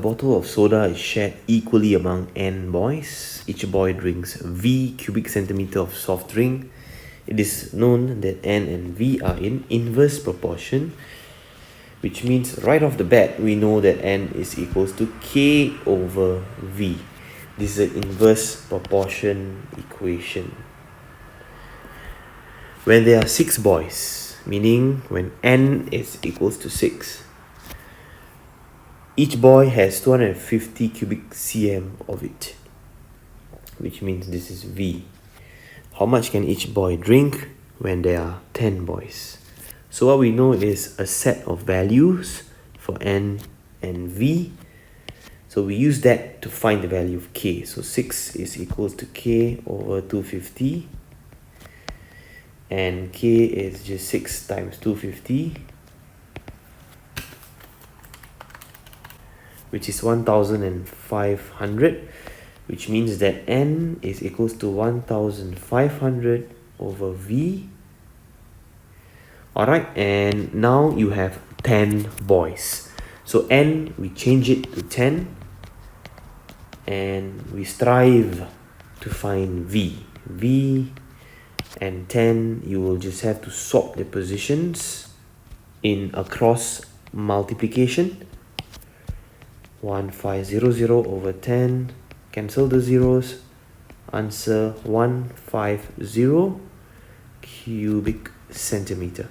bottle of soda is shared equally among n boys. Each boy drinks V cubic centimeter of soft drink. It is known that n and V are in inverse proportion, which means right off the bat we know that n is equals to k over V. This is an inverse proportion equation. When there are 6 boys, meaning when n is equals to 6, each boy has 250 cubic cm of it, which means this is V. How much can each boy drink when there are 10 boys? So what we know is a set of values for n and V. So we use that to find the value of k. So 6 is equals to k over 250. And k is just 6 times 250, which is 1500, which means that n is equals to 1500 over V. Alright, and now you have 10 boys. So n, we change it to 10, and we strive to find V. V and 10, you will just have to swap the positions in a cross multiplication. 1500 over 10, cancel the zeros, answer 150 cubic centimeter.